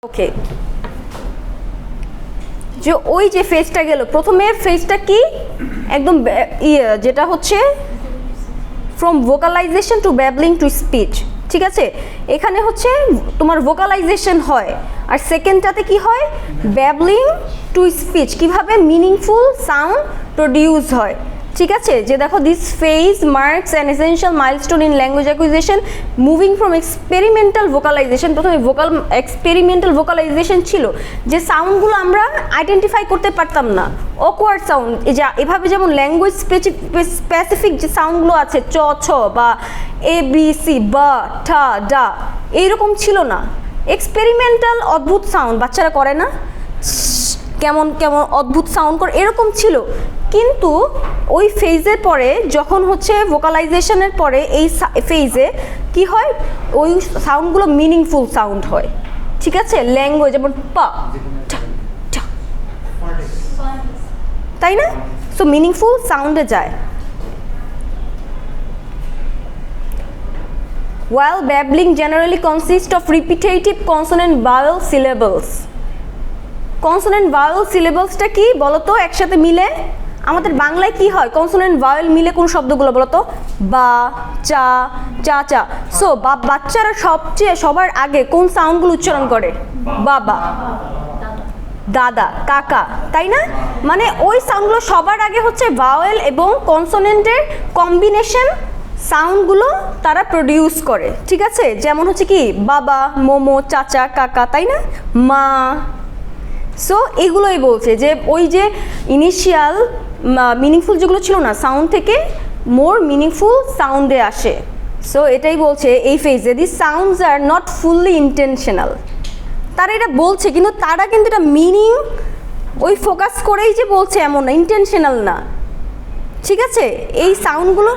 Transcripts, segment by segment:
ওকে, যে ওই যে ফেজটা গেল, প্রথমে ফেজটা কি একদম যেটা হচ্ছে from vocalisation to babbling to speech, ঠিক আছে? এখানে হচ্ছে তোমার ভোকালাইজেশন হয়, আর সেকেন্ডটাতে কি হয়, ব্যাবলিং টু স্পিচ, কিভাবে মিনিংফুল সাউন্ড প্রডিউস হয়, ঠিক আছে? যে দেখো, this phase marks an essential milestone in language acquisition, moving from experimental vocalisation. প্রথমে এক্সপেরিমেন্টাল ভোকালাইজেশন ছিল, যে সাউন্ডগুলো আমরা আইডেন্টিফাই করতে পারতাম না, অকওয়ার্ড সাউন্ড, এই যে এভাবে যেমন ল্যাঙ্গুয়েজ স্পেসিফিক যে সাউন্ডগুলো আছে, চ ছ বা এ বি সি, বা ঠা ডা, এইরকম ছিল না। এক্সপেরিমেন্টাল অদ্ভুত সাউন্ড বাচ্চারা করে না, কেমন কেমন অদ্ভুত সাউন্ড করে, এরকম ছিল। কিন্তু ওই ফেজের পরে যখন হচ্ছে ভোকালাইজেশনের পরে এই ফেজে কি হয়, ওই সাউন্ডগুলো মিনিংফুল সাউন্ড হয়, ঠিক আছে? ল্যাঙ্গুয়েজ যেমন পা ঠা ঠা, তাই না? সো মিনিংফুল সাউন্ডে যায়। While babbling generally consists of repetitive consonant vowel syllables. Consonant vowel সিলেবাসটা কি বলো তো একসাথে মিলে? আমাদের বাংলায় কি হয়, কনসোনেন্ট ভাওয়েল মিলে কোন শব্দগুলো বলো তো? বা, চা, চা চা। সো বাচ্চারা সবার আগে কোন সাউন্ডগুলো উচ্চারণ করে? বাবা, দাদা, কাকা, তাই না? মানে ওই সাউন্ডগুলো সবার আগে হচ্ছে ভাওয়েল এবং কনসোনেন্টের কম্বিনেশন সাউন্ডগুলো তারা প্রডিউস করে, ঠিক আছে? যেমন হচ্ছে কি বাবা, মোমো, চাচা, কাকা, তাই না? মা। সো এগুলোই বলছে যে ওই যে ইনিশিয়াল মিনিংফুল যেগুলো ছিল না, সাউন্ড থেকে মোর মিনিংফুল সাউন্ডে আসে। সো এটাই বলছে এই ফেজে, the sounds are not fully intentional. তারা এটা বলছে, কিন্তু তারা কিন্তু এটা মিনিং ওই ফোকাস করেই যে বলছে এমন না, ইন্টেনশনাল না, ঠিক আছে? এই সাউন্ডগুলো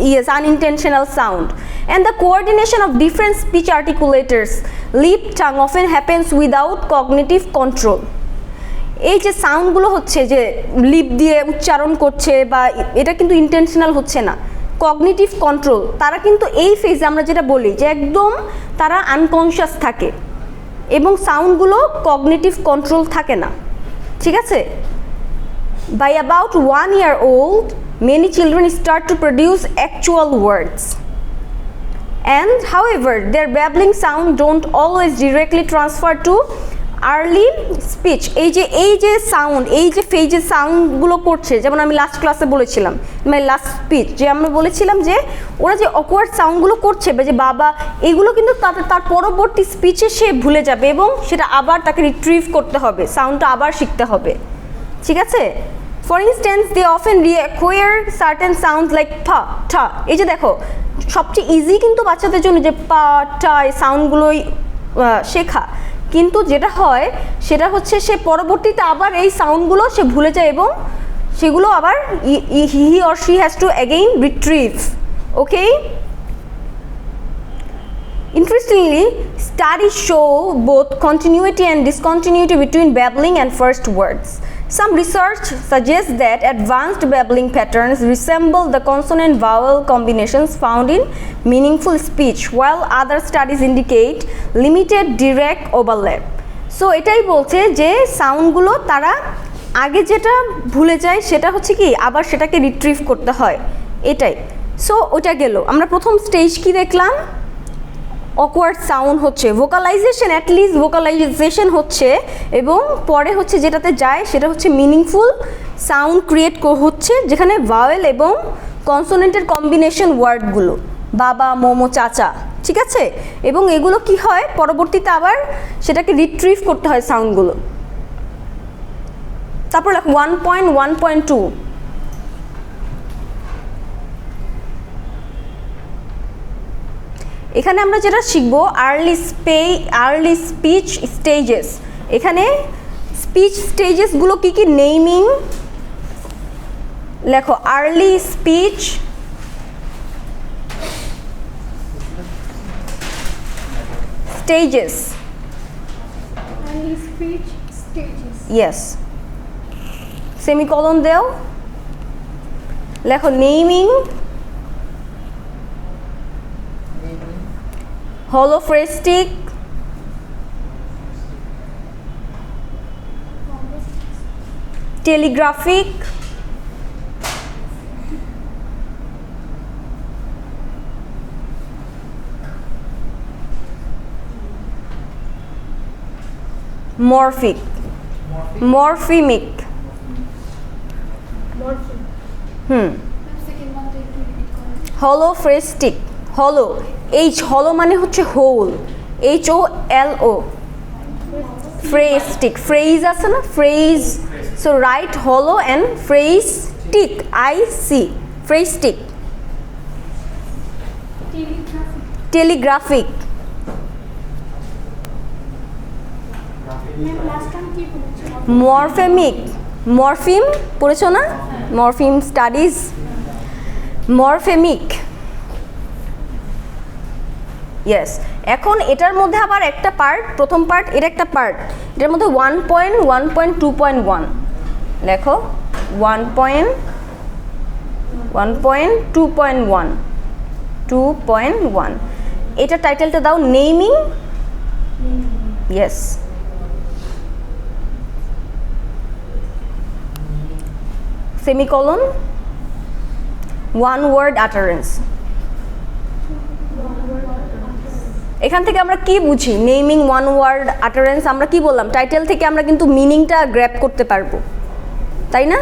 yes unintentional sound, and the coordination of different speech articulators, lip, tongue often happens without cognitive control. এই যে সাউন্ডগুলো হচ্ছে যে লিপ দিয়ে উচ্চারণ করছে বা এটা কিন্তু ইন্টেনশনাল হচ্ছে না, কগনিটিভ কন্ট্রোল। তারা কিন্তু এই ফেজে আমরা যেটা বলি যে একদম তারা আনকনশিয়াস থাকে এবং সাউন্ডগুলো কগনিটিভ কন্ট্রোল থাকে না, ঠিক আছে? By about 1 year old, many children start to produce actual words. And however, their babbling sound don't always directly transfer to early speech. এই যে সাউন্ড, এই যে ফেজে সাউন্ডগুলো করছে, যেমন আমি লাস্ট ক্লাসে বলেছিলাম, মানে লাস্ট স্পিচ যে আমরা বলেছিলাম যে ওরা যে অকওয়ার্ড সাউন্ডগুলো করছে বা যে বাবা, এগুলো কিন্তু তার পরবর্তী স্পিচে সে ভুলে যাবে এবং সেটা আবার তাকে রিট্রিভ করতে হবে, সাউন্ডটা আবার শিখতে হবে, ঠিক আছে? For instance, they often require certain sounds like pa, ta. এই যে দেখো, সবচেয়ে ইজি কিন্তু বাচ্চাদের জন্য যে পা, টা, এই সাউন্ডগুলোই শেখা, কিন্তু যেটা হয় সেটা হচ্ছে সে পরবর্তীতে আবার এই সাউন্ডগুলো সে ভুলে যায় এবং সেগুলো আবার he or she has to again retrieve, okay? Interestingly, studies show both continuity and discontinuity between babbling and first words. Some research suggests that advanced babbling patterns resemble the consonant-vowel combinations found in meaningful speech, while other studies indicate limited direct overlap. So এটাই বলছে যে সাউন্ডগুলো তারা আগে যেটা ভুলে যায় সেটা হচ্ছে কি আবার সেটাকে রিট্রিভ করতে হয়, এটাই। সো ওটা গেল। আমরা প্রথম স্টেজ কি দেখলাম? অকওয়ার্ড সাউন্ড হচ্ছে, ভোকালাইজেশন, অ্যাটলিস্ট ভোকালাইজেশন হচ্ছে, এবং পরে হচ্ছে যেটাতে যায় সেটা হচ্ছে মিনিংফুল সাউন্ড ক্রিয়েট হচ্ছে, যেখানে ভাওয়েল এবং কনসোনেন্টের কম্বিনেশন ওয়ার্ডগুলো, বাবা, মোমো, চাচা, ঠিক আছে? এবং এগুলো কি হয় পরবর্তীতে আবার সেটাকে রিট্রিভ করতে হয় সাউন্ডগুলো। তারপর 1.1.2, এখানে আমরা যেটা শিখব আর্লি স্পিচ স্টেজেস। এখানে স্পিচ স্টেজেসগুলো কি কি? নেইমিং, লেখো early speech stages, yes, semicolon দেও, লেখো নেইমিং, holophrastic, টেলিগ্রাফিক, মরফিক, মরফিমিক, হলোফ্রেস্টিক, হলো, হলো মানে হচ্ছে হোল, HOLO, ফ্রেস্টিক, ফ্রেজ আছে না, ফ্রেজ, সো রাইট হলো অ্যান্ড ফ্রেস্টিক, IC, ফ্রেস্টিক, টেলিগ্রাফিক, মরফেমিক, মরফিম পড়েছো না, মরফিম স্টাডিজ, মরফেমিক, ইয়েস। এখন এটার মধ্যে আবার একটা পার্ট, প্রথম পার্ট, এটা একটা পার্ট, এটার মধ্যে 1.1.2.1 লেখো, 1.2.1 এটা টাইটেলটা দাও naming, yes, semicolon, one word utterance. এখান থেকে আমরা কি বুঝি, নেমিং, ওয়ান ওয়ার্ড আটারেন্স, আমরা কি বললাম, টাইটেল থেকে আমরা কিন্তু মিনিংটা গ্র্যাব করতে পারবো, তাই না?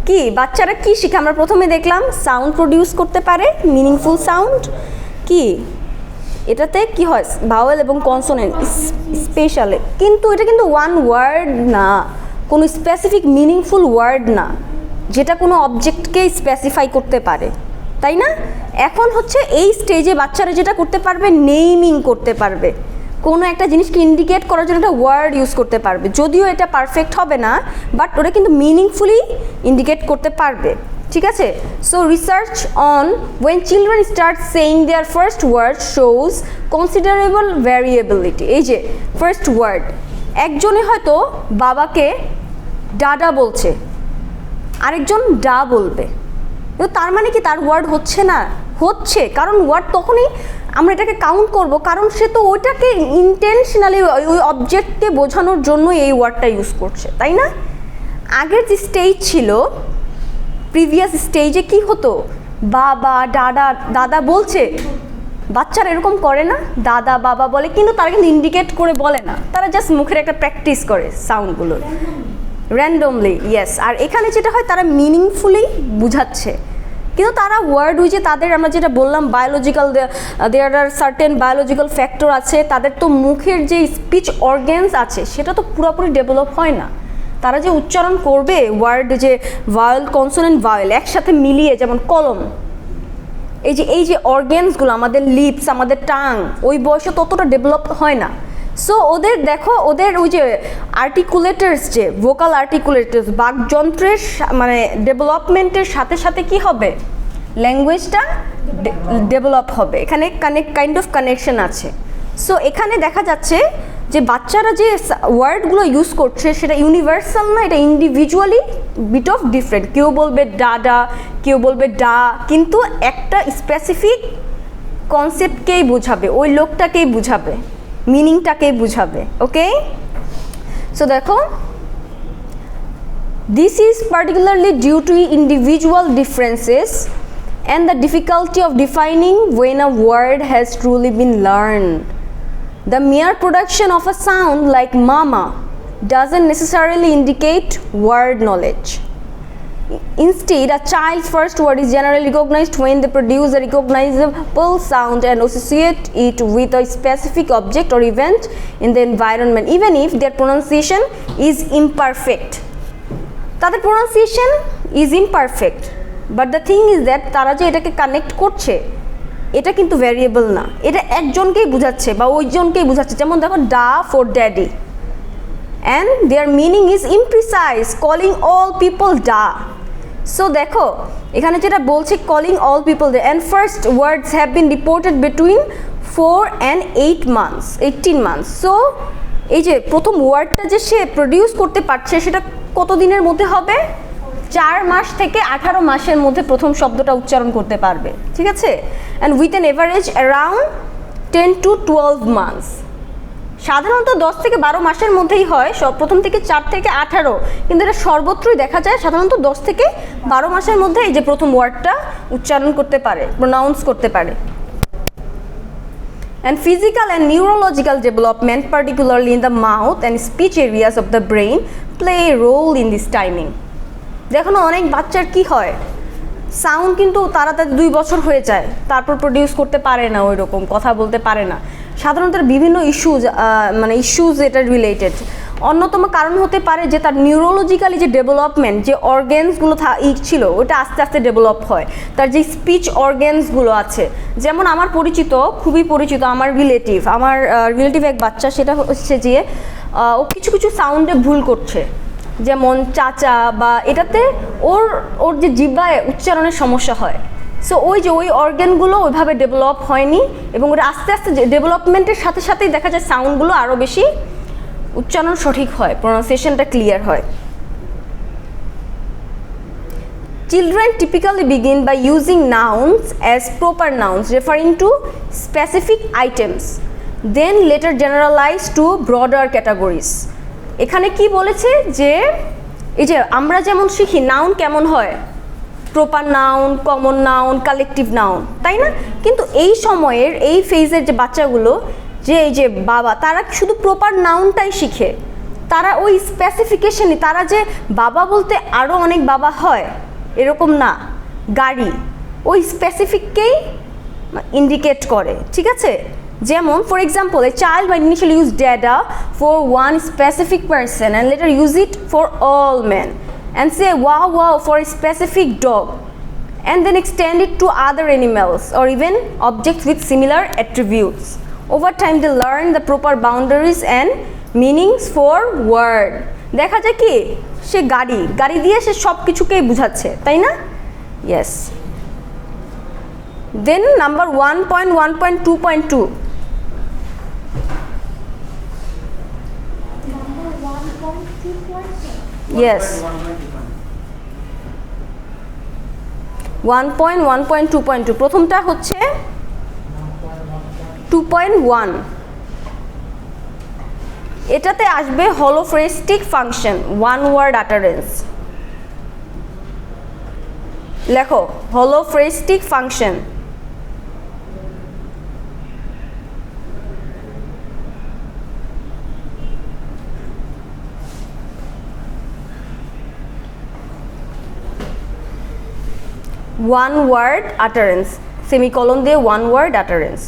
কি বাচ্চারা কি শিখে, আমরা প্রথমে দেখলাম সাউন্ড প্রডিউস করতে পারে, মিনিংফুল সাউন্ড, কি এটাতে কি হয়, ভাওয়েল এবং কনসোনেন্ট স্পেশালি, কিন্তু এটা কিন্তু ওয়ান ওয়ার্ড না, কোনো স্পেসিফিক মিনিংফুল ওয়ার্ড না, যেটা কোনো অবজেক্টকে স্পেসিফাই করতে পারে, তাই না? এখন হচ্ছে এই স্টেজে বাচ্চারা যেটা করতে পারবে, নেইমিং করতে পারবে, কোনো একটা জিনিসকে ইন্ডিকেট করার জন্য একটা ওয়ার্ড ইউজ করতে পারবে, যদিও এটা পারফেক্ট হবে না, বাট ওটা কিন্তু মিনিংফুলি ইন্ডিকেট করতে পারবে, ঠিক আছে? So research on when children start saying their first word shows considerable variability. এই যে ফার্স্ট ওয়ার্ড, একজনে হয়তো বাবাকে ডাডা বলছে, আরেকজন ডা বলবে, কিন্তু তার মানে কি তার ওয়ার্ড হচ্ছে না? হচ্ছে, কারণ ওয়ার্ড তখনই আমরা এটাকে কাউন্ট করব, কারণ সে তো ওইটাকে ইন্টেনশনালি ওই অবজেক্টকে বোঝানোর জন্য এই ওয়ার্ডটা ইউজ করছে, তাই না? আগের যে স্টেজ ছিল, প্রিভিয়াস স্টেজে কি হতো, বাবা দাদা দাদা বলছে, বাচ্চারা এরকম করে না, দাদা বাবা বলে, কিন্তু তারা কিন্তু ইন্ডিকেট করে বলে না, তারা জাস্ট মুখের একটা প্র্যাকটিস করে সাউন্ডগুলোর, র্যান্ডমলি, ইয়েস। আর এখানে যেটা হয়, তারা মিনিংফুলি বুঝাচ্ছে, কিন্তু তারা ওয়ার্ড উইজে তাদের, আমরা যেটা বললাম biological, there are certain biological factor আছে, তাদের তো মুখের যে স্পিচ অর্গ্যানস আছে সেটা তো পুরোপুরি ডেভেলপ হয় না, তারা যে উচ্চারণ করবে ওয়ার্ড, যে ভাওয়েল কনসোনেন্ট ভাওয়েল একসাথে মিলিয়ে, যেমন কলম, এই যে অর্গ্যানসগুলো, আমাদের লিপস, আমাদের টাং, ওই বয়সে ততটা ডেভেলপ হয় না। সো ওদের দেখো, ওদের ওই যে আর্টিকুলেটার্স, যে ভোকাল আর্টিকুলেটার্স, বাকযন্ত্রের মানে ডেভেলপমেন্টের সাথে সাথে কি হবে, ল্যাঙ্গুয়েজটা ডেভেলপ হবে, এখানে কাইন্ড অফ কানেকশন আছে। সো এখানে দেখা যাচ্ছে যে বাচ্চারা যে ওয়ার্ডগুলো ইউজ করছে সেটা ইউনিভার্সাল না, এটা ইন্ডিভিজুয়ালি বিট অফ ডিফারেন্ট, কেউ বলবে ডাডা, কেউ বলবে ডা, কিন্তু একটা স্পেসিফিক কনসেপ্টকেই বোঝাবে, ওই লোকটাকেই বোঝাবে, মিনিংটাকেই বুঝাবে, ওকে? সো দেখো, this is particularly due to individual differences and the difficulty of defining when a word has truly been learned. The mere production of a sound like mama doesn't necessarily indicate word knowledge. Instead, a child's first word is generally recognized when they produce a recognizable sound and associate it with a specific object or event in the environment, even if their pronunciation is imperfect. তাদের pronunciation is imperfect, but the thing is that তারা যে এটাকে connect করছে, এটা কিন্তু variable না, এটা একজনকেই বোঝাচ্ছে বা ওইজনকেই বোঝাচ্ছে। যেমন দেখো, ডা for daddy, and their meaning is imprecise, calling all people da. So দেখো এখানে যেটা বলছে, calling all people da, and first words have been reported between 4 and 18 months. So এই যে প্রথম ওয়ার্ডটা যে সে প্রডিউস করতে পারছে, সেটা কত দিনের মধ্যে হবে? 4 মাস থেকে 18 মাসের মধ্যে প্রথম শব্দটা উচ্চারণ করতে পারবে, ঠিক আছে? and with an average around 10 to 12 months. সাধারণত 10 থেকে 12 মাসের মধ্যেই হয়, সব প্রথম থেকে 4 থেকে 18, কিন্তু এটা সর্বত্রই দেখা যায় সাধারণত 10 থেকে 12 মাসের মধ্যে এই যে প্রথম ওয়ার্ডটা উচ্চারণ করতে পারে, প্রোনাউন্স করতে পারে। And physical and neurological development, particularly in the mouth and speech areas of the brain, play a role in this timing. দেখো না অনেক বাচ্চার কি হয়, সাউন্ড কিন্তু তাড়াতাড়ি 2 বছর হয়ে যায়, তারপর প্রডিউস করতে পারে না, ওই রকম কথা বলতে পারে না। সাধারণত বিভিন্ন ইস্যুজ এটা রিলেটেড। অন্যতম কারণ হতে পারে যে তার নিউরোলজিক্যালি যে ডেভেলপমেন্ট, যে অর্গ্যানসগুলো ছিল ওটা আস্তে আস্তে ডেভেলপ হয়। তার যে স্পিচ অর্গ্যানসগুলো আছে, যেমন আমার খুবই পরিচিত আমার রিলেটিভ এক বাচ্চা, সেটা হচ্ছে যে ও কিছু কিছু সাউন্ডে ভুল করছে, যেমন চাচা বা এটাতে ওর যে জিহ্বায় উচ্চারণের সমস্যা হয়। সো ওই অর্গানগুলো ওইভাবে ডেভেলপ হয়নি, এবং ওটা আস্তে আস্তে ডেভেলপমেন্টের সাথে সাথেই দেখা যায় সাউন্ডগুলো আরও বেশি উচ্চারণ সঠিক হয়, প্রোনাউন্সিয়েশনটা ক্লিয়ার হয়। Children typically begin by using nouns as proper nouns referring to specific items, then later generalize to broader categories. এখানে কি বলেছে যে এই যে আমরা যেমন শিখি নাউন কেমন হয়, proper noun, common noun, collective noun, তাই না? কিন্তু এই সময়ের এই ফেজের যে বাচ্চাগুলো, যে এই যে বাবা, তারা শুধু প্রপার নাউনটাই শিখে, তারা ওই স্পেসিফিকেশনই, তারা যে বাবা বলতে আরও অনেক বাবা হয় এরকম না, গাড়ি ওই স্পেসিফিককেই ইন্ডিকেট করে, ঠিক আছে? যেমন for example, a child might initially use dada for one specific person and later use it for all men and say wow wow for a specific dog, and then extend it to other animals or even objects with similar attributes. Over time they learn the proper boundaries and meanings for word. দেখা যায় কি সে গাড়ি দিয়ে সে সব কিছুকেই বোঝাচ্ছে, তাই না? Yes. Then number 1.1.2.2. Yes. 1.1.2.2 প্রথমটা হচ্ছে 2.1, এটাতে আসবে হলোফ্রেস্টিক ফাংশন, ওয়ান ওয়ার্ড আটারেন্স। লেখো হলোফ্রেস্টিক ফাংশন। ওয়ান ওয়ার্ড আটারেন্স, সেমিকলন দিয়ে ওয়ান ওয়ার্ড আটারেন্স।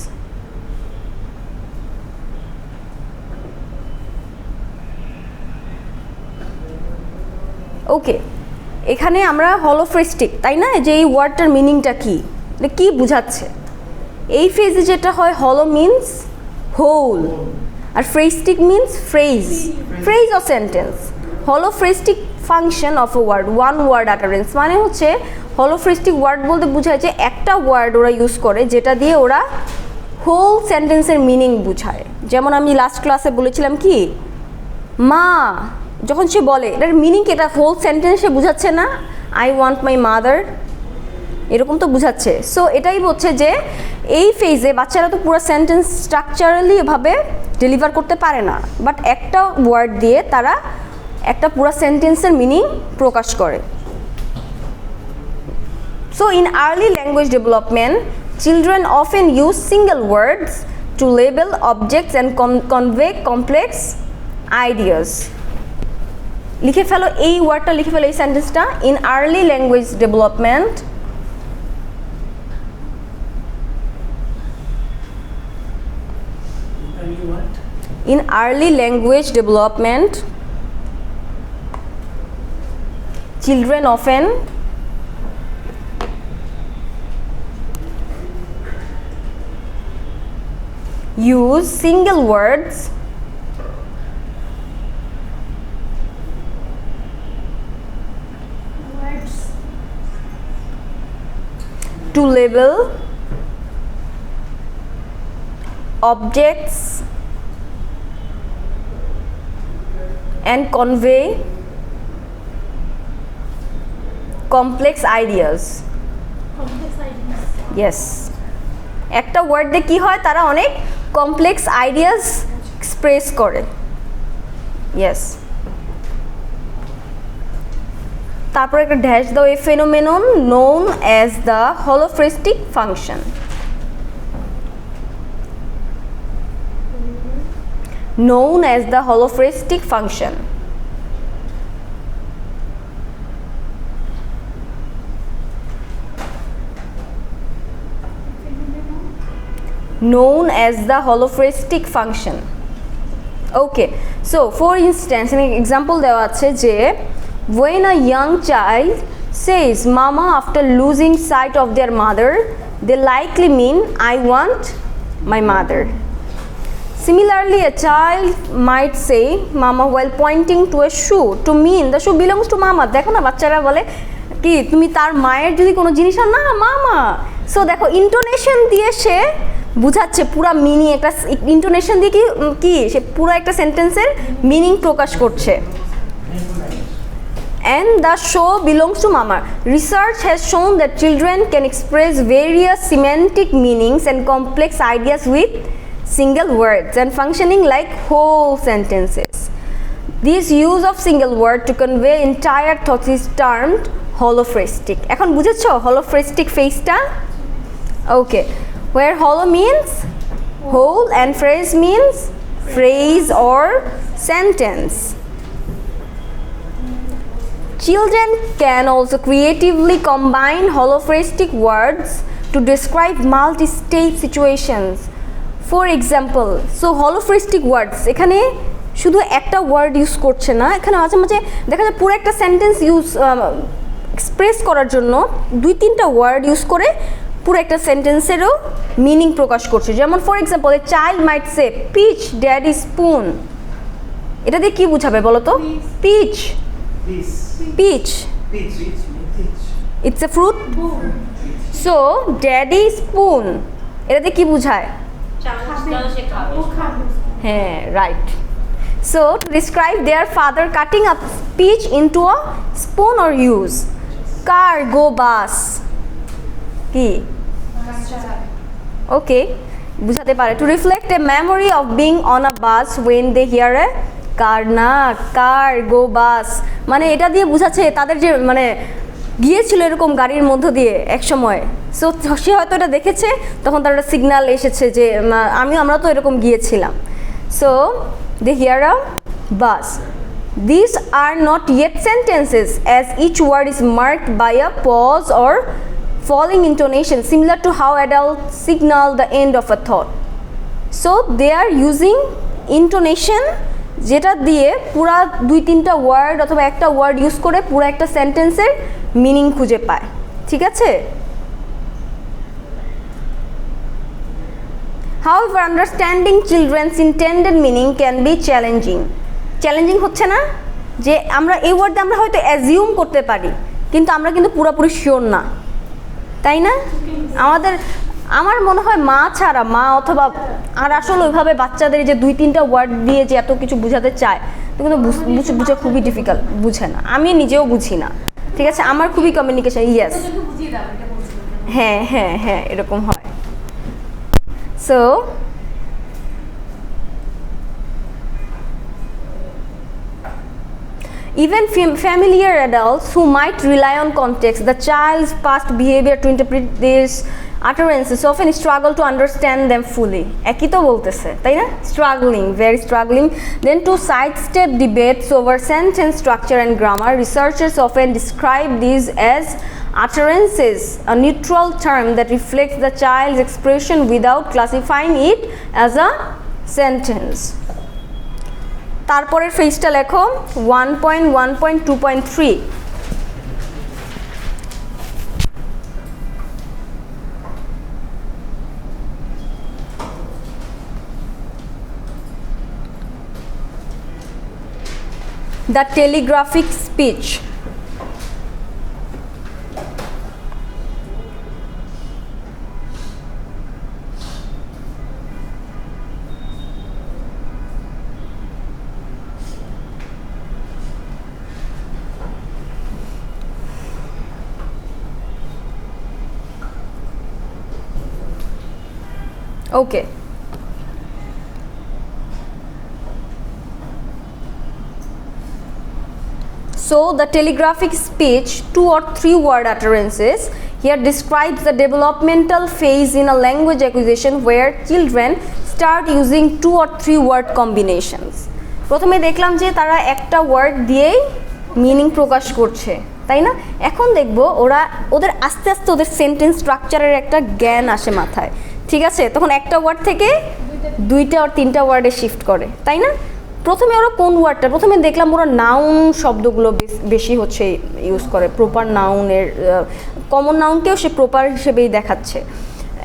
ওকে, এখানে আমরা হলোফ্রেস্টিক, তাই না, যে এই ওয়ার্ডটার মিনিংটা কি বোঝাচ্ছে? এই ফেজে যেটা হয়, হলো মিনস হোল, আর phrastic means phrase or sentence. Holophrastic function of a word, one word utterance মানে হচ্ছে হলোফ্রেস্টিক ওয়ার্ড বলতে বোঝায় যে একটা ওয়ার্ড ওরা ইউজ করে যেটা দিয়ে ওরা হোল সেন্টেন্সের মিনিং বোঝায়। যেমন আমি লাস্ট ক্লাসে বলেছিলাম কি, মা যখন সে বলে এটার মিনিং কি, এটা হোল সেন্টেন্সে বোঝাচ্ছে না, আই ওয়ান্ট মাই মাদার, এরকম তো বোঝাচ্ছে। সো এটাই হচ্ছে যে এই ফেজে বাচ্চারা তো পুরো সেন্টেন্স স্ট্রাকচারালি এভাবে ডেলিভার করতে পারে না, বাট একটা ওয়ার্ড দিয়ে তারা একটা পুরো সেন্টেন্সের মিনিং প্রকাশ করে। So in early language development, children often use single words to label objects and convey complex ideas. লিখে ফেলো এই ওয়ার্ডটা, লিখে ফেলো এই সেন্টেন্সটা। In early language development, in early language development, children often use single words to label objects and convey complex ideas. Yes, একটা word দিয়ে কি হয়, তারা অনেক কমপ্লেক্স আইডিয়াস এক্সপ্রেস করে ইয়েস তারপর একটা ড্যাশ দাও a phenomenon known as the holophrastic function known as the holophrastic function known as the holophrastic function okay so for instance an example দেওয়া আছে যে when a young child says mama after losing sight of their mother they likely mean I want my mother. Similarly, a child might say mama while pointing to a shoe to mean the shoe belongs to mama. দেখো না বাচ্চারা বলে কি তুমি তার মায়ের যদি কোনো জিনিস না মামা সো দেখো ইন্টোনেশন দিয়ে সে বুঝাচ্ছে পুরো মিনিং একটা ইন্টোনেশন দিয়ে কি সে পুরো একটা সেন্টেন্সের মিনিং প্রকাশ করছে and the show belongs to mama. Research has shown that children can express various semantic meanings and complex ideas with single words and functioning like whole sentences. This use of single word to convey entire thoughts is termed holophrastic. এখন বুঝেছো holophrastic phase-টা? Okay. Where holo means whole and phrase means phrase or sentence. Children can also creatively combine holophrastic words to describe multi-state situations. For example, so holophrastic words এখানে শুধু একটা word use করছে না এখানে মাঝে মাঝে দেখা যায় পুরো একটা সেন্টেন্স ইউজ এক্সপ্রেস করার জন্য দুই তিনটা ওয়ার্ড ইউজ করে পুরো একটা সেন্টেন্সেরও মিনিং প্রকাশ করছে যেমন for example a child might say peach daddy spoon এটা দিয়ে কি বোঝাবে বলো তো peach peach it's a fruit so daddy spoon এটা দিয়ে কি বোঝায় হ্যাঁ right so to describe their father cutting a peach into a spoon or use car go bus কি okay বুঝাতে পারে to reflect a memory of being on a bus when they hear a car না car go bus মানে এটা দিয়ে বুঝাচ্ছে তাদের যে মানে গিয়েছিল এরকম গাড়ির মধ্য দিয়ে এক সময় সো সে হয়তো এটা দেখেছে তখন তার একটা সিগন্যাল এসেছে যে আমরা তো এরকম গিয়েছিলাম so they hear a bus. These are not yet sentences as each word is marked by a pause or falling intonation similar to how adults signal the end of a thought. So they are using intonation যেটা দিয়ে পুরা দুই তিনটা word অথবা একটা word use করে পুরো একটা সেন্টেন্সের মিনিং খুঁজে পায় ঠিক আছে However, understanding children's intended meaning can be challenging. Challenging হচ্ছে না যে আমরা এই ওয়ার্ডে আমরা হয়তো অ্যাজিউম করতে পারি কিন্তু আমরা কিন্তু পুরোপুরি শিওর না তাই না আমার মনে হয় মা ছাড়া মা অথবা আর আসলে ওইভাবে বাচ্চাদের যে দুই তিনটা ওয়ার্ড দিয়ে যে এত কিছু বোঝাতে চায় তো কিন্তু বুঝে খুবই ডিফিকাল্ট বুঝে না আমি নিজেও বুঝি না ঠিক আছে আমার খুবই কমিউনিকেশন ইয়েস হ্যাঁ হ্যাঁ হ্যাঁ এরকম হয় So, even familiar adults who might rely on context, the child's past behavior to interpret these utterances often struggle to understand them fully. একই তো বলতেছে তাই না very struggling. Then to sidestep debates over sentence structure and grammar, researchers often describe these as utterances, a neutral term that reflects the child's expression without classifying it as a sentence. তারপরের ফেজটা লেখো 1.1.2.3 The telegraphic speech. Okay. So the telegraphic speech, 2 or 3 word utterances, here describes the developmental phase in a language acquisition where children start using 2 or 3 word combinations. প্রথমে দেখলাম যে তারা একটা word দিয়েই meaning প্রকাশ করছে, তাই না? এখন দেখব ওদের আস্তে আস্তে ওদের সেন্টেন্স স্ট্রাকচারের একটা জ্ঞান আসে মাথায়, ঠিক আছে? তখন একটা ওয়ার্ড থেকে 2টা আর 3টা ওয়ার্ডে শিফট করে, তাই না? প্রথমে ওরা কোন ওয়ার্ডটা, প্রথমে দেখলাম ওরা নাউন শব্দগুলো বেশি হচ্ছে ইউজ করে, প্রপার নাউনের, কমন নাউনকেও সে প্রপার হিসেবেই দেখাচ্ছে।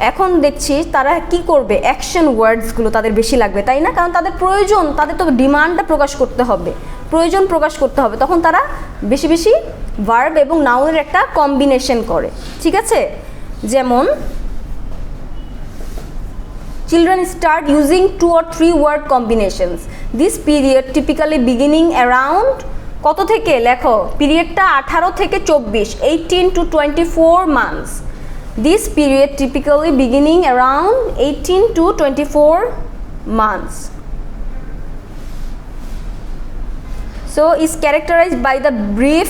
এখন দেখছি তারা কি করবে, অ্যাকশন ওয়ার্ডসগুলো তাদের বেশি লাগবে, তাই না? কারণ তাদের প্রয়োজন, তাদের তো ডিমান্ডটা প্রকাশ করতে হবে, প্রয়োজন প্রকাশ করতে হবে, তখন তারা বেশি বেশি ভার্ব এবং নাউনের একটা কম্বিনেশন করে, ঠিক আছে? যেমন children start using 2 or 3 word combinations. This period typically beginning around কত থেকে লেখো, পিরিয়ডটা 18 থেকে 24, 18 to 24 months. This period typically beginning around 18 to 24 months. So is characterized by the brief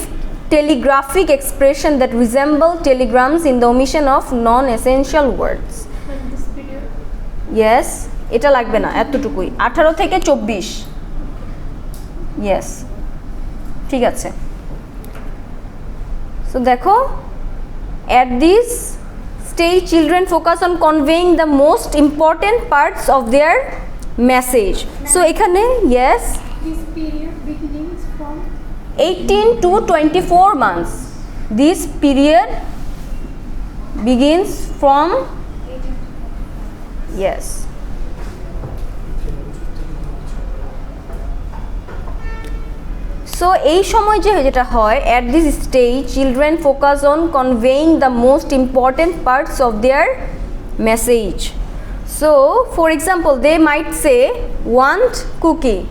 telegraphic expression that resemble telegrams in the omission of non-essential words. Yes, এটা লাগবে না, এতটুকুই, 18 থেকে 24। Yes, ঠিক আছে। So দেখো, at this stage children focus on conveying the most important parts of their message. So এখানে yes, this period begins from 18 to 24 months. This period begins from yes. So এই সময় যেটা হয়, at this stage children focus on conveying the most important parts of their message. So for example they might say want cookie,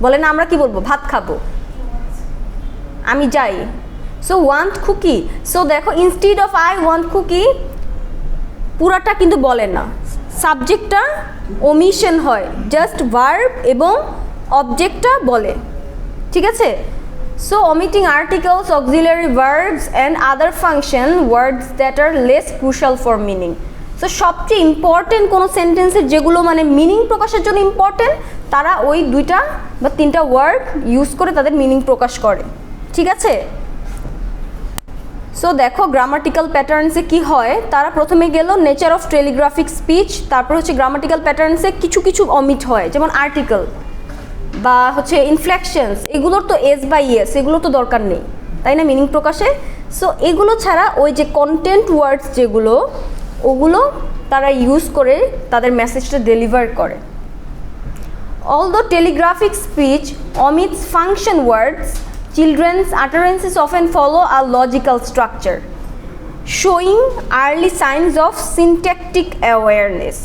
বলেন আমরা কি বলবো, ভাত খাবো, আমি যাই, so want cookie. So দেখো, instead of I want cookie পুরাটা কিন্তু বলে না, সাবজেক্টটা ওমিশন হয়, জাস্ট ভার্ব এবং অবজেক্টটা বলে, ঠিক আছে? So omitting articles, auxiliary verbs and other function words that are less crucial for meaning. So সবচেয়ে ইম্পর্টেন্ট কোনো সেন্টেন্সের যেগুলো মানে মিনিং প্রকাশের জন্য ইম্পর্টেন্ট, তারা ওই 2টা বা 3টা ওয়ার্ড ইউজ করে তাদের মিনিং প্রকাশ করে, ঠিক আছে? সো দেখো গ্রামাটিক্যাল প্যাটার্নসে কি হয়, তারা প্রথমে গেল নেচার অফ টেলিগ্রাফিক স্পিচ, তারপর হচ্ছে গ্রামাটিক্যাল প্যাটার্নসে কিছু কিছু অমিট হয়, যেমন আর্টিকেল বা হচ্ছে ইনফ্লেকশনস, এগুলোর তো এস বা ইয়েস এগুলো তো দরকার নেই, তাই না, মিনিং প্রকাশে? সো এগুলো ছাড়া ওই যে কন্টেন্ট ওয়ার্ডস যেগুলো, ওগুলো তারা ইউজ করে তাদের মেসেজটা ডেলিভার করে। Although telegraphic speech omits function words, children's utterances often follow a logical structure, showing early signs of syntactic awareness.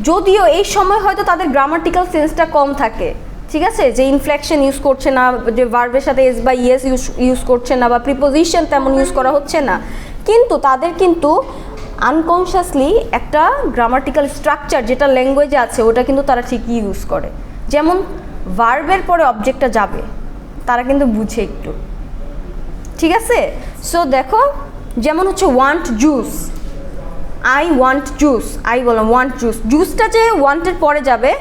যদিও এই সময় হয়তো তাদের গ্রামাটিক্যাল সেন্সটা কম থাকে, ঠিক আছে, যে ইনফ্লেকশন ইউজ করছে না, যে ভার্বের সাথে এস বা ইয়েস ইউজ করছে না, বা প্রিপোজিশন তেমন ইউজ করা হচ্ছে না, কিন্তু তাদের কিন্তু আনকনশিয়াসলি একটা গ্রামাটিক্যাল স্ট্রাকচার যেটা ল্যাঙ্গুয়েজে আছে ওটা কিন্তু তারা ঠিকই ইউজ করে। যেমন ভার্বের পরে অবজেক্টটা যাবে, তারা কিন্তু বুঝে একটু, ঠিক আছে? সো দেখো, যেমন হচ্ছে want juice, I want juice, I বললাম ওয়ান্ট জুস, জুসটা যে ওয়ান্টের পরে যাবে,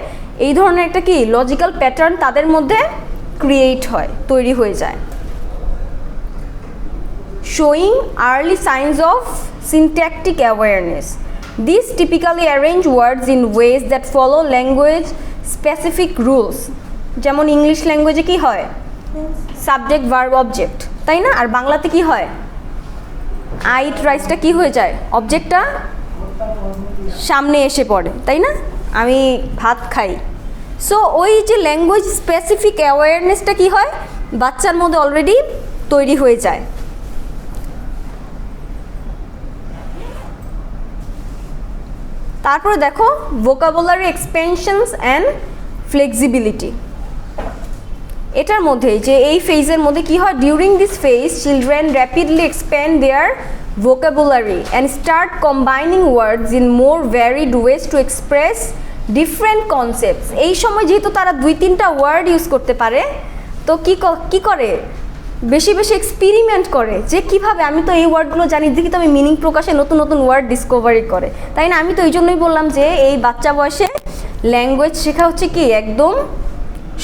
এই ধরনের একটা কি লজিক্যাল প্যাটার্ন তাদের মধ্যে ক্রিয়েট হয়, তৈরি হয়ে যায়। showing early signs of syntactic awareness. These typically arrange words in ways that follow language specific rules. যেমন ইংলিশ ল্যাঙ্গুয়েজে কি হয়, সাবজেক্ট ভার্ব অবজেক্ট, তাই না? আর বাংলাতে কি হয়, আই ইট রাইসটা কি হয়ে যায়, অবজেক্টটা সামনে এসে পড়ে, তাই না, আমি ভাত খাই। সো ওই যে ল্যাঙ্গুয়েজ স্পেসিফিক অ্যাওয়ারনেসটা কি হয়, বাচ্চার মধ্যে অলরেডি তৈরি হয়ে যায়। তারপরে দেখো ভোকাবুলারি এক্সপেনশনস অ্যান্ড ফ্লেক্সিবিলিটি, এটার মধ্যে যে এই ফেজের মধ্যে কি হয়, during this phase children rapidly expand there vocabulary and start combining words in more varied ways to express different concepts. এই সময় যেহেতু তারা 2-3টা ওয়ার্ড ইউজ করতে পারে, তো কি করে বেশি বেশি এক্সপেরিমেন্ট করে যে কিভাবে আমি তো এই ওয়ার্ডগুলো জানি, দেখি তো আমি মিনিং প্রকাশে নতুন নতুন ওয়ার্ড ডিসকভারি করে, তাই না? আমি তো এই জন্যই বললাম যে এই বাচ্চা বয়সে ল্যাঙ্গুয়েজ শেখা হচ্ছে কি একদম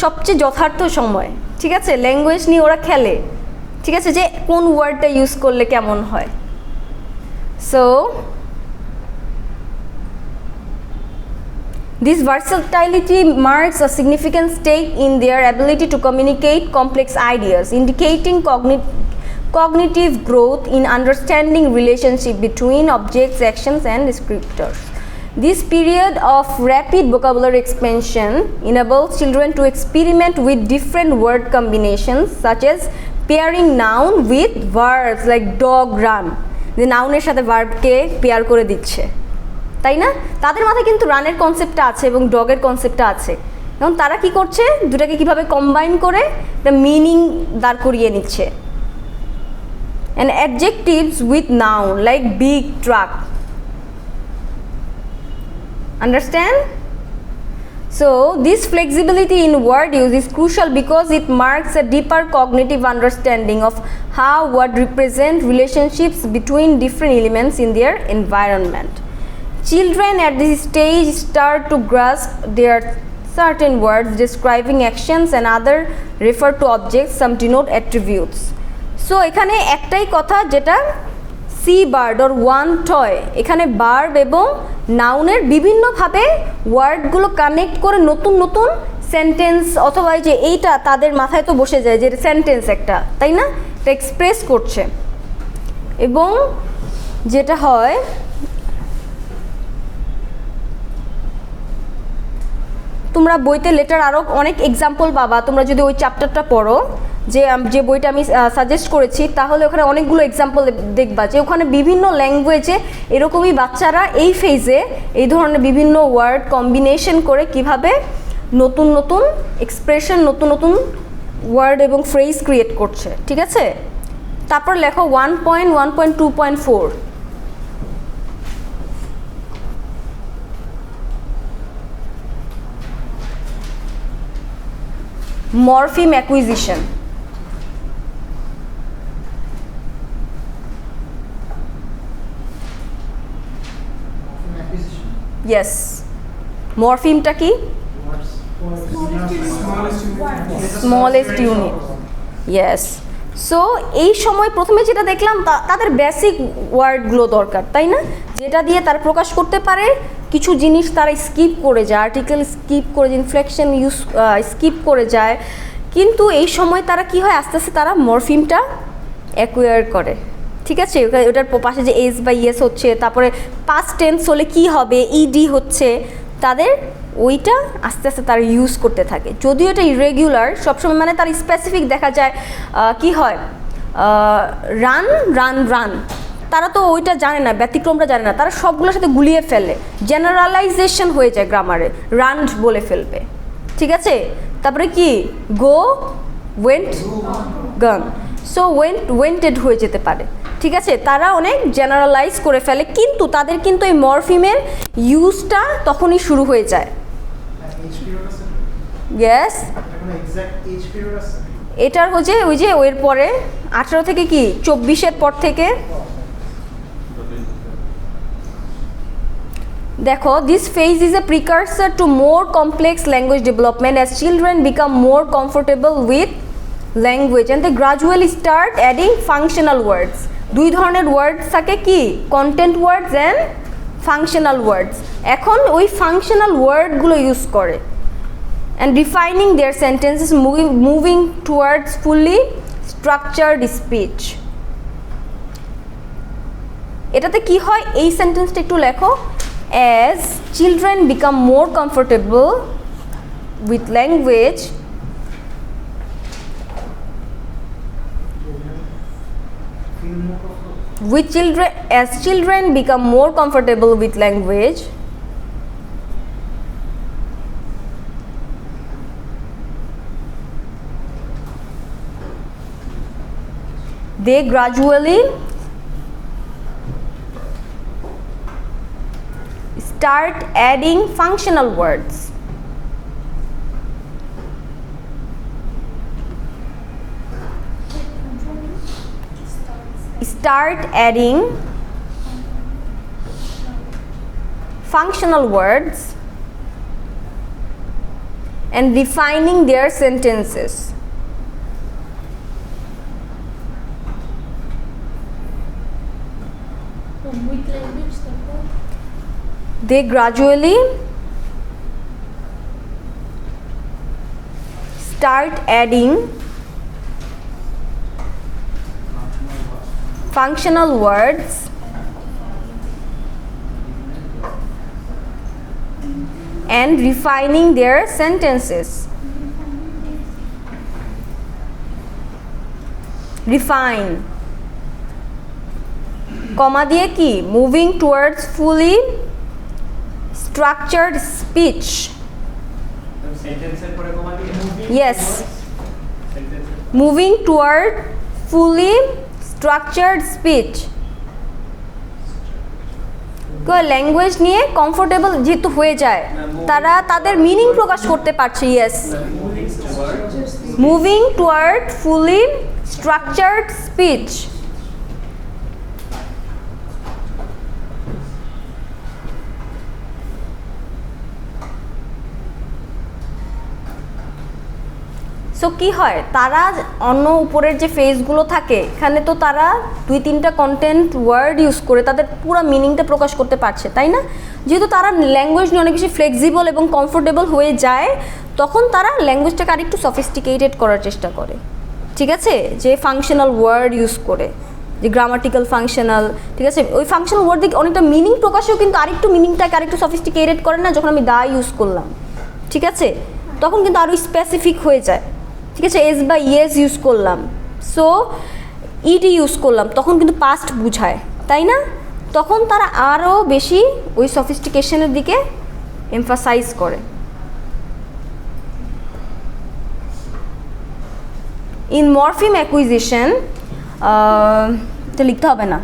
সবচেয়ে যথার্থ সময়, ঠিক আছে? ল্যাঙ্গুয়েজ নিয়ে ওরা খেলে, ঠিক আছে, যে কোন ওয়ার্ডটা ইউজ করলে কেমন হয়। So this versatility marks a significant stake in their ability to communicate complex ideas, indicating cognitive growth in understanding relationship between objects, actions, and descriptors. This period of rapid vocabulary expansion enables children to experiment with different word combinations, such as pairing noun with verbs like dog, run. The noun এর সাথে ভার্বকে pair করে দিচ্ছে, তাই না? তাদের মাথায় কিন্তু রানের কনসেপ্টটা আছে এবং ডগের কনসেপ্টটা আছে, এবং তারা কি করছে দুটাকে কিভাবে কম্বাইন করে একটা মিনিং দাঁড় করিয়ে নিচ্ছে। And adjectives with noun like big, truck, understand? So this flexibility in word use is crucial because it marks a deeper cognitive understanding of how word represent relationships between different elements in their environment. Children at this stage start to grasp their certain words describing actions and other refer to objects, some denote attributes. So এখানে একটাই কথা, যেটা see bird or want toy, এখানে verb এবং নাউনের বিভিন্নভাবে ওয়ার্ডগুলো connect করে নতুন নতুন সেন্টেন্স, অথবা যে এইটা তাদের মাথায় তো বসে যায় যে সেন্টেন্স একটা, তাই না, এটা এক্সপ্রেস করছে। এবং যেটা হয় তোমরা বইতে লেটার আরও অনেক এক্সাম্পল পাবা, তোমরা যদি ওই চ্যাপ্টারটা পড়ো, যে বইটা আমি সাজেস্ট করেছি, তাহলে ওখানে অনেকগুলো এক্সাম্পল দেখবা যে ওখানে বিভিন্ন ল্যাঙ্গুয়েজে এরকমই বাচ্চারা এই ফেজে এই ধরনের বিভিন্ন ওয়ার্ড কম্বিনেশন করে কিভাবে নতুন নতুন এক্সপ্রেশন, নতুন নতুন ওয়ার্ড এবং ফ্রেজ ক্রিয়েট করছে, ঠিক আছে? তারপর লেখো 1.1.2.4 morpheme acquisition. Yes, morpheme টা কি? Smallest unit. Yes. সো এই সময় প্রথমে যেটা দেখলাম তাদের বেসিক ওয়ার্ডগুলো দরকার, তাই না, যেটা দিয়ে তারা প্রকাশ করতে পারে। কিছু জিনিস তারা স্কিপ করে যায়, আর্টিকেল স্কিপ করে যায়, ইনফ্লেকশন স্কিপ করে যায়, কিন্তু এই সময় তারা কি হয়, আস্তে আস্তে তারা মরফিমটা অ্যাকুয়ার করে, ঠিক আছে? ওটার পাশে যে এস বা ইয়েস হচ্ছে, তারপরে পাস্ট টেন্স হলে কি হবে, ইডি হচ্ছে, তাদের ওইটা আস্তে আস্তে তারা ইউজ করতে থাকে। যদিও এটা ইরেগুলার সবসময়, মানে তার স্পেসিফিক দেখা যায় কি হয়, রান রান রান, তারা তো ওইটা জানে না, ব্যতিক্রমটা জানে না, তারা সবগুলোর সাথে গুলিয়ে ফেলে, জেনারেলাইজেশন হয়ে যায় গ্রামারে, রান বলে ফেলবে, ঠিক আছে? তারপরে কি গো, ওয়েন্ট, গান, সো ওয়েন্টেড হয়ে যেতে পারে, ঠিক আছে? তারা অনেক জেনারেলাইজ করে ফেলে, কিন্তু তাদের কিন্তু এই মরফিমের ইউজটা তখনই শুরু হয়ে যায়। ইয়েস, এটার হচ্ছে ওই যে ওর পরে 18 থেকে কি 24-এর পর থেকে দেখো, this phase is a precursor to more complex language development as children become more comfortable with language and they gradually start adding functional words. দুই ধরনের ওয়ার্ডস থাকে, কি কন্টেন্ট ওয়ার্ডস অ্যান্ড ফাংশনাল ওয়ার্ডস। এখন ওই ফাংশনাল ওয়ার্ডগুলো ইউজ করে and refining their sentences, moving towards fully structured speech. এটাতে কি হয়, এই সেন্টেন্সটা একটু লেখো, as children become more comfortable with language as children become more comfortable with language, they gradually start adding functional words. start adding functional words and refining their sentences. With language support. They gradually start adding functional words and refining their sentences. Refine. Comma দিয়ে কি? Moving towards fully structured speech. Yes. Moving toward fully structured speech. Language নিয়ে comfortable যেহেতু হয়ে যায়, তারা তাদের meaning প্রকাশ করতে পারছে। ইয়েস, মুভিং টুয়ার্ড ফুলি স্ট্রাকচার্ড স্পিচ। সো কি হয়, তারা অন্য উপরের যে ফেজগুলো থাকে এখানে তো তারা 2-3টা কন্টেন্ট ওয়ার্ড ইউজ করে তাদের পুরো মিনিংটা প্রকাশ করতে পারছে, তাই না? যেহেতু তারা ল্যাঙ্গুয়েজ নিয়ে অনেক বেশি ফ্লেক্সিবল এবং কমফোর্টেবল হয়ে যায়, তখন তারা ল্যাঙ্গুয়েজটাকে আরেকটু সফিস্টিকেটেড করার চেষ্টা করে। ঠিক আছে, যে ফাংশনাল ওয়ার্ড ইউজ করে, যে গ্রামাটিক্যাল ফাংশনাল, ঠিক আছে, ওই ফাংশনাল ওয়ার্ড দিয়ে অনেকটা মিনিং প্রকাশেও কিন্তু আরেকটু মিনিংটাকে আরেকটু সফিস্টিকেটেড করে না। যখন আমি দা ইউজ করলাম, ঠিক আছে, তখন কিন্তু আরও স্পেসিফিক হয়ে যায়। ঠিক আছে, এস বা ইয়েস ইউজ করলাম, সো ইডি ইউজ করলাম, তখন কিন্তু পাস্ট বুঝায়, তাই না? তখন তারা আরও বেশি ওই সফিস্টিকেশনের দিকে এমফাসাইজ করে। ইন মরফিম অ্যাকুইজিশন, এটা লিখতে হবে না,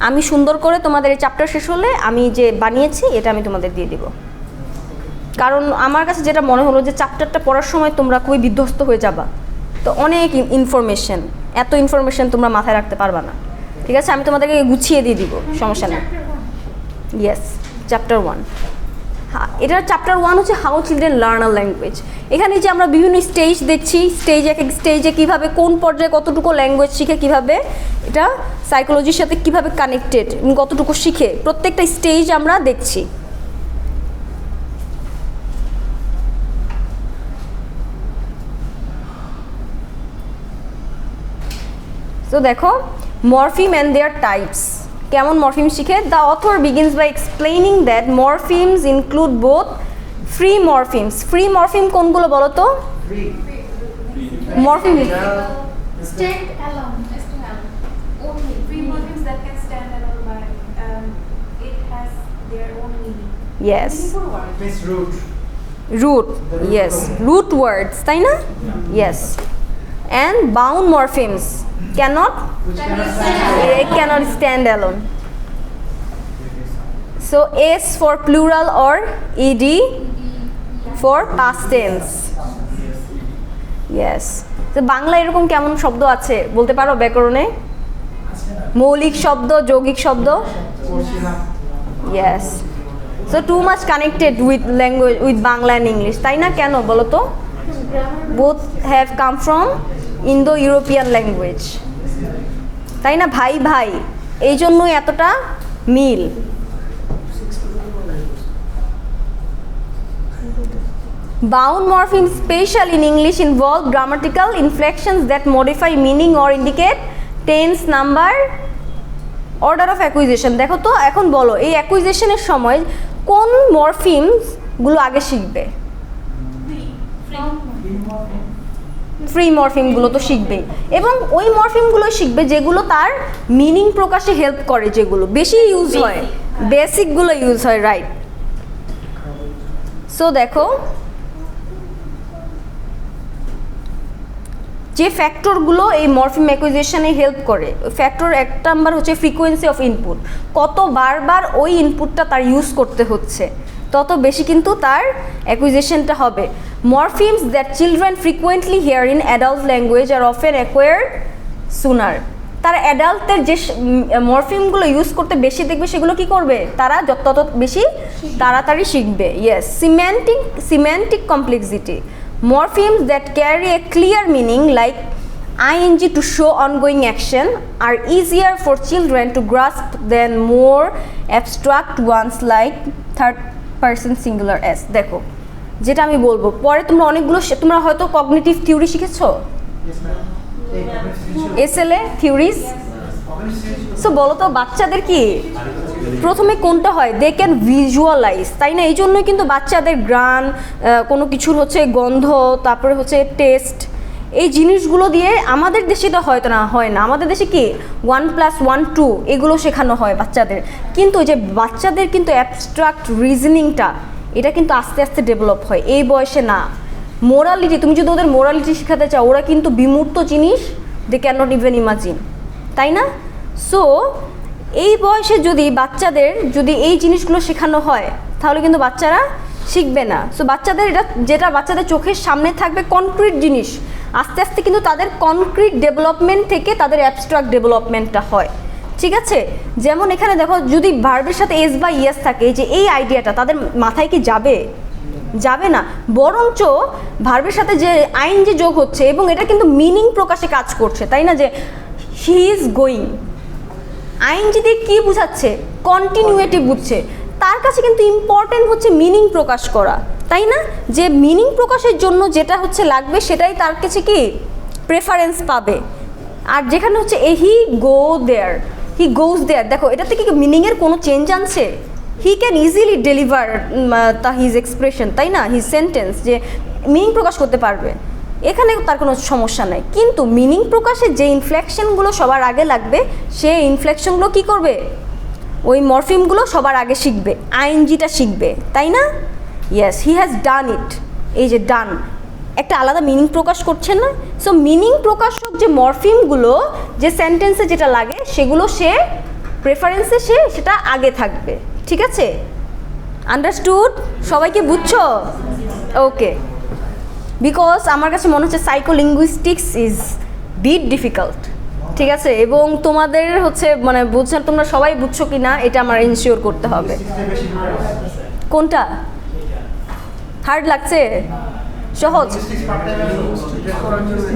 আমি সুন্দর করে তোমাদের এই চ্যাপ্টার শেষ হলে আমি যে বানিয়েছি এটা আমি তোমাদের দিয়ে দিব। কারণ আমার কাছে যেটা মনে হলো যে চ্যাপ্টারটা পড়ার সময় তোমরা খুবই বিধ্বস্ত হয়ে যাবা, তো অনেক ইনফরমেশন, এত ইনফরমেশন তোমরা মাথায় রাখতে পারবা না। ঠিক আছে, আমি তোমাদেরকে গুছিয়ে দিয়ে দিব, সমস্যা নেই। Yes, chapter 1। হ্যাঁ, এটার চ্যাপ্টার 1 হচ্ছে how children learn a language. এখানে যে আমরা বিভিন্ন স্টেজ দেখছি, এক এক স্টেজে কীভাবে কোন পর্যায়ে কতটুকু ল্যাঙ্গুয়েজ শিখে, কীভাবে এটা সাইকোলজির সাথে কীভাবে কানেক্টেড এবং কতটুকু শিখে, প্রত্যেকটা স্টেজ আমরা দেখছি। তো দেখো, মরফিম অ্যান্ড দেয়ার টাইপস, কেমন মরফিম শিখে। The author begins by explaining that morphemes include both free morphemes. Free morpheme কোনগুলো বলো তো? Morpheme Stand alone. Only. Free morphemes that can stand alone by it has their own meaning. Yes. Meaningful word. Miss root. Root, yes, root words, তাই না? Yes. And bound morphemes cannot, it cannot stand alone. So S for plural or ED for past tense. Yes. তো বাংলা এরকম কেমন শব্দ আছে বলতে পারো ব্যাকরণে? মৌলিক শব্দ, যৌগিক শব্দ? Yes. So too much connected with language, with Bangla and English, তাই না? কেন বলো তো? Both have come from Indo-European language, তাই না? ভাই ভাই, এই জন্যই এতটা মিল। Bound morphemes, special in English, involve grammatical inflections that modify meaning or indicate tense, number, order of acquisition. দেখো তো, এখন বলো এই অ্যাকুইজিশনের সময় কোন মরফিমসগুলো আগে শিখবে? ফ্রি মরফিমগুলো তো শিখবে, এবং ওই মরফিমগুলো শিখবে যেগুলো তার মিনিং প্রকাশে হেল্প করে, যেগুলো বেশি ইউজ হয়, বেসিকগুলো ইউজ হয়, রাইট? সো দেখো, যে ফ্যাক্টরগুলো এই মরফিম অ্যাকুইজিশনে হেল্প করে, ফ্যাক্টর এক নাম্বার হচ্ছে ফ্রিকোয়েন্সি অফ ইনপুট, কত বারবার ওই ইনপুটটা তার ইউজ করতে হচ্ছে, তত বেশি কিন্তু তার অ্যাকুইজিশনটা হবে। Morphemes that children frequently hear in adult language are often acquired sooner. তারা অ্যাডাল্টের যে মরফিমগুলো ইউজ করতে বেশি দেখবে সেগুলো কি করবে, তারা তত বেশি তাড়াতাড়ি শিখবে। Yes, semantic complexity, মরফিমস that carry a clear meaning like ing to show ongoing action are easier for children to grasp than more abstract ones like third person singular s। দেখো যেটা আমি বলবো পরে, তোমরা অনেকগুলো তোমরা হয়তো কগনিটিভ থিওরি শিখেছো, এসএলএ থিওরিজ। সো বলো তো বাচ্চাদের কি প্রথমে কোনটা হয়, দে ক্যান ভিজুয়ালাইজ, তাই না? এই জন্যই কিন্তু বাচ্চাদের ঘ্রাণ, কোনো কিছুর হচ্ছে গন্ধ, তারপরে হচ্ছে টেস্ট, এই জিনিসগুলো দিয়ে আমাদের দেশে তো হয়তো না হয় না, আমাদের দেশে কি 1+1 2 এগুলো শেখানো হয় বাচ্চাদের, কিন্তু যে বাচ্চাদের কিন্তু অ্যাবস্ট্রাক্ট রিজনিংটা এটা কিন্তু আস্তে আস্তে ডেভেলপ হয়, এই বয়সে না। মোরালিটি, তুমি যদি ওদের মোরালিটি শেখাতে চাও, ওরা কিন্তু বিমূর্ত জিনিস they can not even imagine, তাই না? সো এই বয়সে যদি বাচ্চাদের যদি এই জিনিসগুলো শেখানো হয় তাহলে কিন্তু বাচ্চারা শিখবে না। সো বাচ্চাদের যেটা বাচ্চাদের চোখের সামনে থাকবে কনক্রিট জিনিস, আস্তে আস্তে কিন্তু তাদের কনক্রিট ডেভেলপমেন্ট থেকে তাদের অ্যাবস্ট্রাক্ট ডেভেলপমেন্টটা হয়, ঠিক আছে? যেমন এখানে দেখো, যদি ভার্বের সাথে এস বা ইয়েস থাকে, যে এই আইডিয়াটা তাদের মাথায় কি যাবে? যাবে না, বরঞ্চ ভার্বের সাথে যে আইন যে যোগ হচ্ছে এবং এটা কিন্তু মিনিং প্রকাশে কাজ করছে, তাই না? যে হি ইজ গোয়িং, আইন যদি কি বুঝাচ্ছে, কন্টিনিউয়েটিভ বুঝছে, তার কাছে কিন্তু ইম্পর্টেন্ট হচ্ছে মিনিং প্রকাশ করা, তাই না? যে মিনিং প্রকাশের জন্য যেটা হচ্ছে লাগবে সেটাই তার কাছে কি প্রেফারেন্স পাবে। আর যেখানে হচ্ছে হি গোজ দেয়ার, দেখো এটা থেকে মিনিংয়ের কোনো চেঞ্জ আনছে, he can easily deliver his expression, তাই না? হিজ সেন্টেন্স, যে মিনিং প্রকাশ করতে পারবে, এখানে তার কোনো সমস্যা নাই। কিন্তু মিনিং প্রকাশে যে ইনফ্লেকশনগুলো সবার আগে লাগবে, সে ইনফ্লেকশনগুলো কি করবে, ওই মরফিমগুলো সবার আগে শিখবে, আইএনজিটা শিখবে, তাই না? ইয়েস, হি হ্যাজ ডান ইট, এই যে ডান একটা আলাদা মিনিং প্রকাশ করছে না? সো মিনিং প্রকাশক যে মরফিমগুলো যে সেন্টেন্সে যেটা লাগে সেগুলো সে প্রেফারেন্সে সেটা আগে থাকবে, ঠিক আছে? আন্ডারস্টুড? সবাইকে বুঝছো? ওকে, বিকজ আমার কাছে মনে হচ্ছে সাইকোলিঙ্গুইস্টিক্স ইজ বিট ডিফিকাল্ট, ঠিক আছে? এবং তোমাদের হচ্ছে মানে বুঝছেন, তোমরা সবাই বুঝছো কি না এটা আমার ইনশিওর করতে হবে। কোনটা হার্ড লাগছে? সহজ?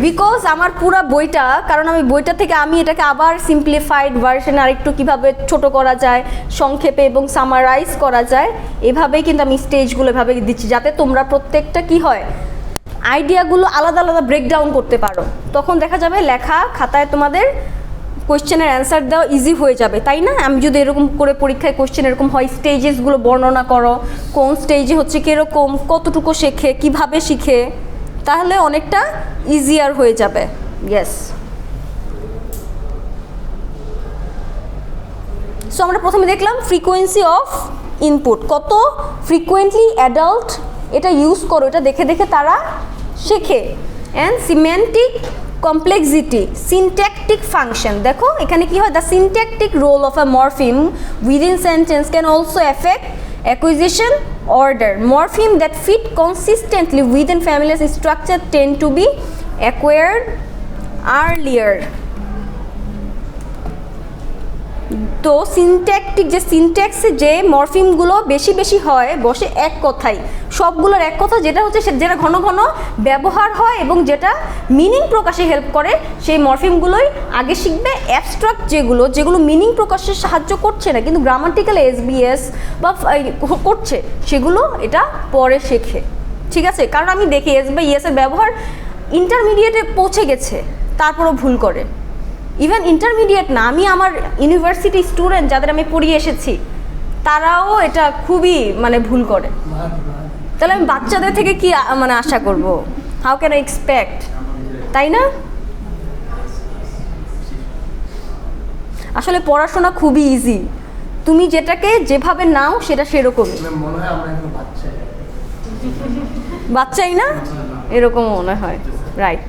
বিকজ আমার পুরো বইটা, কারণ আমি বইটা থেকে আমি এটাকে আবার সিম্পলিফাইড ভার্সনে আরেকটু কীভাবে ছোট করা যায়, সংক্ষেপে এবং সামারাইজ করা যায়, এভাবেই কিন্তু আমি স্টেজগুলো এভাবে দিচ্ছি, যাতে তোমরা প্রত্যেকটা কি হয় আইডিয়াগুলো আলাদা আলাদা ব্রেকডাউন করতে পারো। তখন দেখা যাবে লেখা খাতায় তোমাদের কোয়েশ্চেনের অ্যান্সার দেওয়া ইজি হয়ে যাবে, তাই না? আমি যদি এরকম করে পরীক্ষায় কোয়েশ্চেন এরকম হয়, স্টেজেসগুলো বর্ণনা করো, কোন স্টেজে হচ্ছে কীরকম, কতটুকু শেখে, কিভাবে শিখে, তাহলে অনেকটা ইজিয়ার হয়ে যাবে। ইয়েস, সো আমরা প্রথমে দেখলাম ফ্রিকোয়েন্সি অফ ইনপুট, কত ফ্রিকোয়েন্টলি অ্যাডাল্ট এটা ইউজ করো, এটা দেখে দেখে তারা শেখে। And semantic complexity, syntactic function, দেখো এখানে কি হয়, the syntactic role of a morpheme within sentence can also affect acquisition order. Morpheme that fit consistently within familiar structure tend to be acquired earlier. তো সিনট্যাকটিক যে সিনট্যাক্সে যে মরফিমগুলো বেশি বেশি হয় বসে এক কথাই, সবগুলোর এক কথা, যেটা হচ্ছে যেটা ঘন ঘন ব্যবহার হয় এবং যেটা মিনিং প্রকাশে হেল্প করে, সেই মরফিমগুলোই আগে শিখবে। অ্যাবস্ট্রাক্ট যেগুলো মিনিং প্রকাশে সাহায্য করছে না কিন্তু গ্রামাটিক্যাল এসবিএস বা করছে, সেগুলো এটা পরে শেখে, ঠিক আছে? কারণ আমি দেখি এস বা ইএসের ব্যবহার ইন্টারমিডিয়েটে পৌঁছে গেছে, তারপরও ভুল করে। ইভেন ইন্টারমিডিয়েট না, আমি আমার ইউনিভার্সিটি স্টুডেন্ট যাদের আমি পড়িয়ে এসেছি, তারাও এটা খুবই মানে ভুল করে। তাহলে আমি বাচ্চাদের থেকে কি মানে আশা করব? হাউ ক্যান আই এক্সপেক্ট, তাই না? আসলে পড়াশোনা খুবই ইজি, তুমি যেটাকে যেভাবে নাও সেটা সেরকমই। বাচ্চাই না, এরকম মনে হয়, রাইট?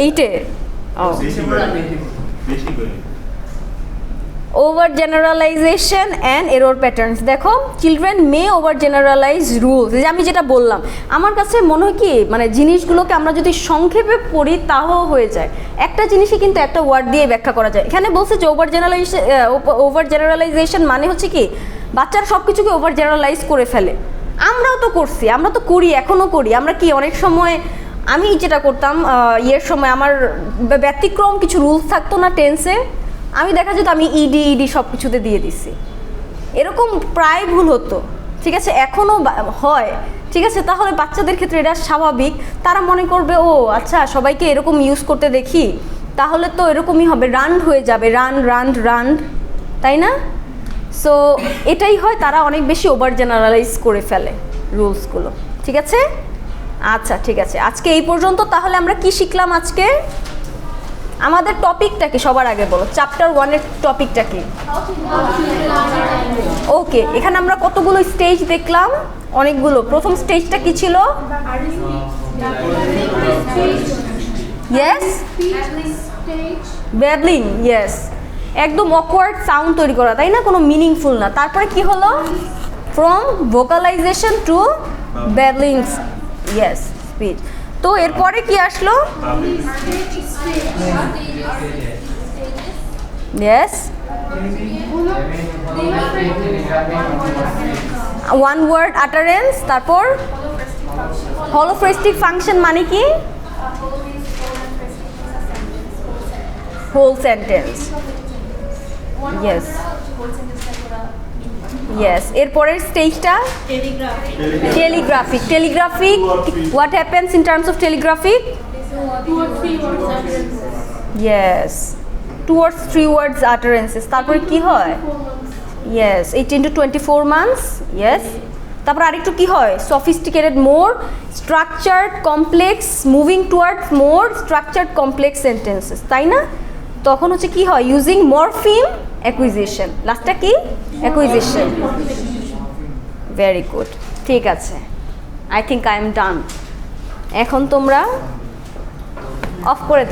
এইটে over generalisation and error patterns. দেখো চিলড্রেন মে ওভার জেনারেলাইজ রুলস, যে আমি যেটা বললাম, আমার কাছে মনে হয় কি মানে জিনিসগুলোকে আমরা যদি সংক্ষেপে পড়ি তাও হয়ে যায়। একটা জিনিসই কিন্তু একটা ওয়ার্ড দিয়ে ব্যাখ্যা করা যায়। এখানে বলছে যে ওভার জেনারেলাইজেশন মানে হচ্ছে কি বাচ্চারা সব কিছুকে ওভার জেনারেলাইজ করে ফেলে। আমরাও তো করছি, আমরা তো করি, এখনও করি। আমরা কি অনেক সময়, আমি যেটা করতাম ইয়ের সময় আমার ব্যতিক্রম কিছু রুলস থাকতো না টেন্সে, আমি দেখা যেত আমি ইডি সব কিছুতে দিয়ে দিছি, এরকম প্রায় ভুল হতো। ঠিক আছে, এখনও হয়। ঠিক আছে, তাহলে বাচ্চাদের ক্ষেত্রে এটা স্বাভাবিক, তারা মনে করবে ও আচ্ছা সবাইকে এরকম ইউজ করতে দেখি, তাহলে তো এরকমই হবে, রান্ড হয়ে যাবে, রান্ড, তাই না? সো এটাই হয়, তারা অনেক বেশি ওভার জেনারেলাইজ করে ফেলে রুলসগুলো। ঠিক আছে, আচ্ছা ঠিক আছে, আজকে এই পর্যন্ত। তাহলে আমরা কি শিখলাম আজকে? আমাদের টপিকটা কি সবার আগে বলো, চ্যাপ্টার 1-এর টপিকটা কি? ওকে, এখানে আমরা কতগুলো স্টেজ দেখলাম? অনেকগুলো। প্রথম স্টেজটা কি ছিল? Yes, babbling. ইয়েস, একদম অকওয়ার্ড সাউন্ড তৈরি করা, তাই না? কোনো মিনিংফুল না। তারপরে কি হলো? From vocalisation to babbling. Yes, speech. তো এরপরে কি আসলো? Yes, one word utterance. তারপর হলোফ্রেস্টিক ফাংশন মানে কি? Whole sentence. Yes yes. এরপরের স্টেজটা telegraphic. What happens in terms of telegraphic? Yes, 2 or 3 words utterances. তারপরে কি হয়? Yes, 18 to 24 months. ইয়েস। তারপর আরেকটু কি হয়? Sophisticated, more structured, complex, moving towards more structured complex sentences, তাই না? তখন হচ্ছে কি হয়? Using morpheme acquisition. লাস্টটা কি? অ্যাকুইজিশন। ভেরি গুড, ঠিক আছে। I think I am done. এখন তোমরা অফ করে দাও।